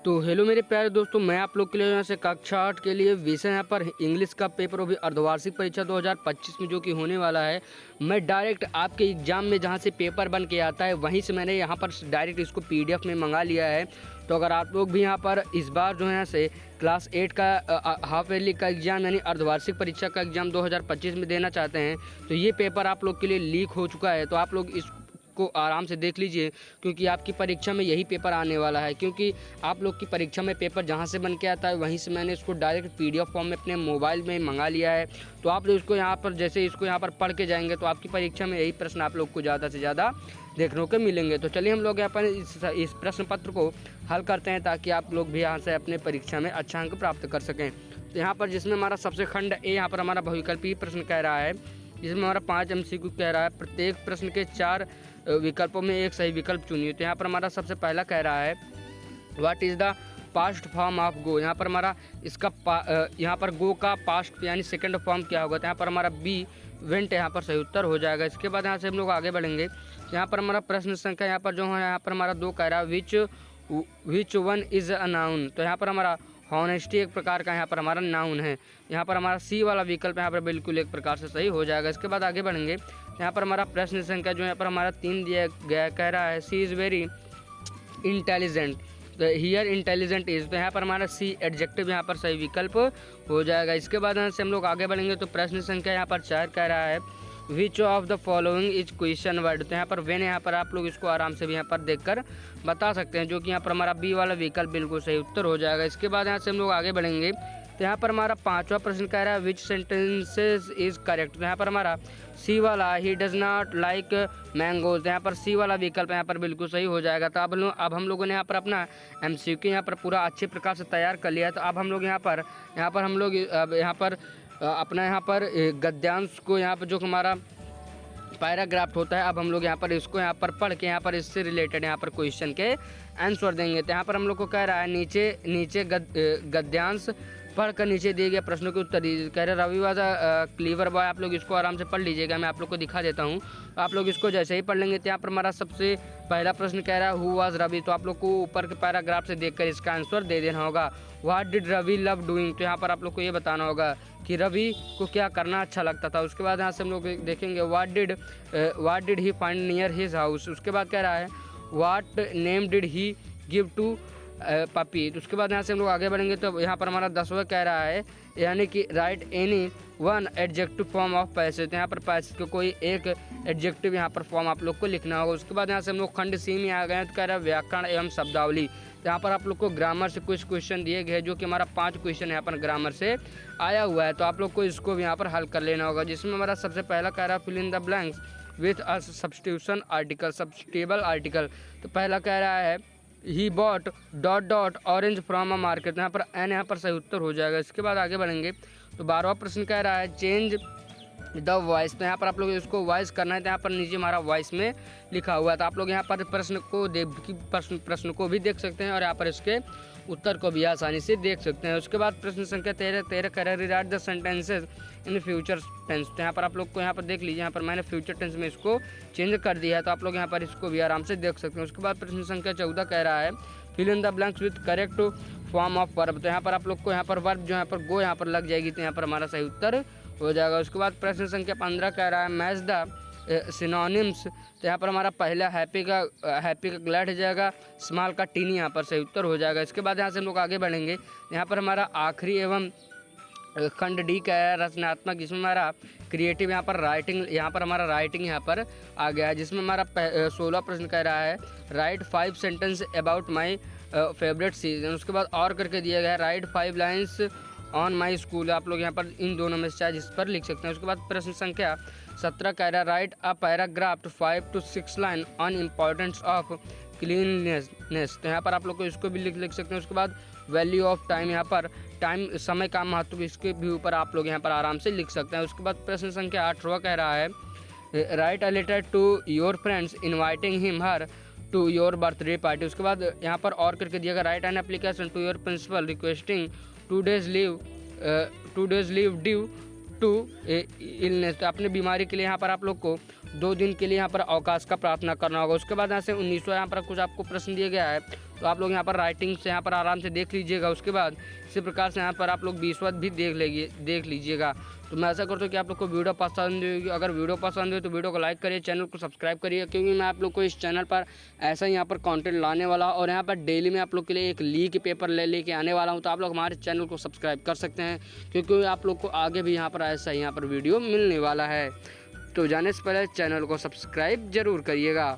तो हेलो मेरे प्यारे दोस्तों, मैं आप लोग के लिए यहाँ से कक्षा 8 के लिए विषय यहाँ पर इंग्लिश का पेपर, वो भी अर्धवार्षिक परीक्षा 2025 में जो कि होने वाला है। मैं डायरेक्ट आपके एग्ज़ाम में जहाँ से पेपर बन के आता है वहीं से मैंने यहाँ पर डायरेक्ट इसको पीडीएफ में मंगा लिया है। तो अगर आप लोग भी यहाँ पर इस बार जो है यहाँ से क्लास 8 का हाफ ईयरली का एग्ज़ाम यानी अर्धवार्षिक परीक्षा का एग्ज़ाम 2025 में देना चाहते हैं तो ये पेपर आप लोग के लिए लीक हो चुका है। तो आप लोग इस को आराम से देख लीजिए, क्योंकि आपकी परीक्षा में यही पेपर आने वाला है। क्योंकि आप लोग की परीक्षा में पेपर जहां से बन के आता है वहीं से मैंने इसको डायरेक्ट पीडीएफ फॉर्म में अपने मोबाइल में मंगा लिया है। तो आप लोग इसको यहां पर जैसे इसको यहां पर पढ़ के जाएंगे तो आपकी परीक्षा में यही प्रश्न आप लोग को ज़्यादा से ज़्यादा देखने को मिलेंगे। तो चलिए हम लोग यहाँ पर इस प्रश्न पत्र को हल करते हैं ताकि आप लोग भी यहाँ से अपने परीक्षा में अच्छा अंक प्राप्त कर सकें। तो यहाँ पर जिसमें हमारा सबसे खंड ए यहाँ पर हमारा बहुविकल्पीय प्रश्न कह रहा है, जिसमें हमारा 5 MCQ कह रहा है। प्रत्येक प्रश्न के 4 विकल्पों में एक सही विकल्प चुनिए। तो यहाँ पर हमारा सबसे पहला कह रहा है what is the past form of go. यहाँ पर हमारा इसका यहाँ पर गो का पास्ट यानी सेकंड फॉर्म क्या होगा। तो यहाँ पर हमारा बी वेंट यहाँ पर सही उत्तर हो जाएगा। इसके बाद यहाँ से हम लोग आगे बढ़ेंगे। यहाँ पर हमारा प्रश्न संख्या यहाँ पर जो है यहाँ पर हमारा 2 कह रहा है which one is a noun. तो यहाँ पर हमारा हॉनेस्टी एक प्रकार का यहाँ पर हमारा नाउन है। यहाँ पर हमारा सी वाला विकल्प यहाँ पर बिल्कुल एक प्रकार से सही हो जाएगा। इसके बाद आगे बढ़ेंगे। यहाँ पर हमारा प्रश्न संख्या जो यहाँ पर हमारा 3 दिया गया कह रहा है सी इज़ वेरी इंटेलिजेंट। तो हियर इंटेलिजेंट इज़, तो यहाँ पर हमारा सी एडजेक्टिव यहाँ पर सही विकल्प हो जाएगा। इसके बाद यहाँ से हम लोग आगे बढ़ेंगे। तो प्रश्न संख्या यहाँ पर 4 कह रहा है which of the following is question word. तो यहाँ पर वेन यहाँ पर आप लोग इसको आराम से भी यहाँ पर देखकर बता सकते हैं, जो कि यहाँ पर हमारा बी वाला विकल्प बिल्कुल सही उत्तर हो जाएगा। इसके बाद यहाँ से हम लोग आगे बढ़ेंगे। तो यहाँ पर हमारा 5वां प्रश्न कह रहा है विच सेंटेंसेस इज करेक्ट। तो यहाँ पर हमारा सी वाला he does not like mangoes. यहाँ पर सी वाला विकल्प यहाँ पर बिल्कुल सही हो जाएगा। तो अब हम लोगों ने यहाँ पर अपना MCQ यहाँ पर पूरा अच्छे प्रकार से तैयार कर लिया है। तो अब हम लोग यहाँ पर हम लोग यहाँ पर अपना यहाँ पर गद्यांश को यहाँ पर जो हमारा पैराग्राफ होता है, अब हम लोग यहाँ पर इसको यहाँ पर पढ़ के यहाँ पर इससे रिलेटेड यहाँ पर क्वेश्चन के आंसर देंगे। तो यहाँ पर हम लोग को कह रहा है नीचे गद्यांश पढ़ कर नीचे दिए गए प्रश्नों के उत्तर दीजिए। कह रहे रवि वाज क्लीवर बॉय। आप लोग इसको आराम से पढ़ लीजिएगा, मैं आप लोग को दिखा देता हूँ। आप लोग इसको जैसे ही पढ़ लेंगे तो यहाँ पर हमारा सबसे पहला प्रश्न कह रहा है हु वाज रवि। तो आप लोग को ऊपर के पैराग्राफ से देखकर इसका आंसर दे देना होगा। What did Ravi love doing. तो यहाँ पर आप लोग को ये बताना होगा कि रवि को क्या करना अच्छा लगता था। उसके बाद यहाँ से हम लोग देखेंगे what did he find near his house. उसके बाद कह रहा है what name did he give to puppy. तो उसके बाद यहाँ से हम लोग आगे बढ़ेंगे। तो यहाँ पर हमारा 10वां कह रहा है यानी कि right any one adjective form of passage. तो यहाँ पर पैसेज को कोई एक एडजेक्टिव यहाँ पर फॉर्म आप लोग को लिखना होगा। उसके बाद यहाँ से हम लोग खंड सी में आ गए हैं। तो कह रहा है व्याकरण एवं शब्दावली। तो यहाँ पर आप लोग को ग्रामर से कुछ क्वेश्चन दिए गए हैं, जो कि हमारा 5 क्वेश्चन यहाँ पर ग्रामर से आया हुआ है। तो आप लोग को इसको भी यहाँ पर हल कर लेना होगा, जिसमें हमारा सबसे पहला कह रहा है fill in the blanks with a substitution article substitutable article. तो पहला कह रहा है he bought dot orange from a market. यहाँ पर एन यहाँ पर सही उत्तर हो जाएगा। इसके बाद आगे बढ़ेंगे। तो 12वां प्रश्न कह रहा है चेंज द वॉइस। तो यहाँ पर आप लोग इसको वॉइस करना है। तो यहाँ पर नीचे हमारा वॉइस में लिखा हुआ है। तो आप लोग यहाँ पर प्रश्न को भी देख सकते हैं और यहाँ पर इसके उत्तर को भी आसानी से देख सकते हैं। उसके बाद प्रश्न संख्या 13 कह रहा है write the sentences in future tense. तो यहाँ पर आप लोग को यहाँ पर देख लीजिए, यहाँ पर मैंने फ्यूचर टेंस में इसको चेंज कर दिया है। तो आप लोग यहाँ पर इसको भी आराम से देख सकते हैं। उसके बाद प्रश्न संख्या 14 कह रहा है fill in the blanks with correct form of verb. तो यहाँ पर आप लोग को यहाँ पर वर्ब जो यहाँ पर गो यहाँ पर लग जाएगी, तो यहाँ पर हमारा सही उत्तर हो जाएगा। उसके बाद प्रश्न संख्या 15 कह रहा है मैच द सिनोनिम्स। तो यहाँ पर हमारा पहला हैप्पी का ग्लैड हो जाएगा, स्मॉल का टीनी यहाँ पर सही उत्तर हो जाएगा। इसके बाद यहाँ से हम लोग आगे बढ़ेंगे। यहाँ पर हमारा आखिरी एवं खंड डी का है रचनात्मक, जिसमें हमारा क्रिएटिव यहाँ पर राइटिंग यहाँ पर हमारा राइटिंग यहाँ पर आ गया है, जिसमें हमारा 16 प्रश्न कह रहा है right 5 sentence about my favourite season. उसके बाद और करके दिया गया है right 5 lines on my school. आप लोग यहाँ पर इन दोनों में से चाहे जिस पर लिख सकते हैं। उसके बाद प्रश्न संख्या 17 कह रहा है write a paragraph 5 to 6 line on importance of cleanness. तो यहाँ पर आप लोग को इसको भी लिख सकते हैं। उसके बाद वैल्यू ऑफ टाइम, यहाँ पर टाइम समय का महत्व, इसके भी ऊपर आप लोग यहाँ पर आराम से लिख सकते हैं। उसके बाद प्रश्न संख्या 18 कह रहा है write a letter to your friends inviting him her to your birthday party. उसके बाद यहाँ पर और करके दिया गया write an application to your principal requesting 2 days leave due to illness. तो अपने बीमारी के लिए यहाँ पर आप लोग को 2 दिन के लिए यहाँ पर अवकाश का प्रार्थना करना होगा। उसके बाद यहाँ से 19वां यहाँ पर कुछ आपको प्रश्न दिया गया है तो आप लोग यहाँ पर राइटिंग से यहाँ पर आराम से देख लीजिएगा। उसके बाद इसी प्रकार से यहाँ पर आप लोग विश्वत भी देख लीजिएगा। तो मैं ऐसा करता हूँ कि आप लोग को वीडियो पसंद होगी। अगर वीडियो पसंद हो तो वीडियो को लाइक करिए, चैनल को सब्सक्राइब करिए, क्योंकि मैं आप लोग को इस चैनल पर ऐसा ही यहाँ पर कंटेंट लाने वाला और यहाँ पर डेली में आप लोग के लिए एक लीक पेपर लेके आने वाला हूँ। तो आप लोग हमारे चैनल को सब्सक्राइब कर सकते हैं, क्योंकि आप लोग को आगे भी यहाँ पर ऐसा ही यहाँ पर वीडियो मिलने वाला है। तो जाने से पहले चैनल को सब्सक्राइब ज़रूर करिएगा।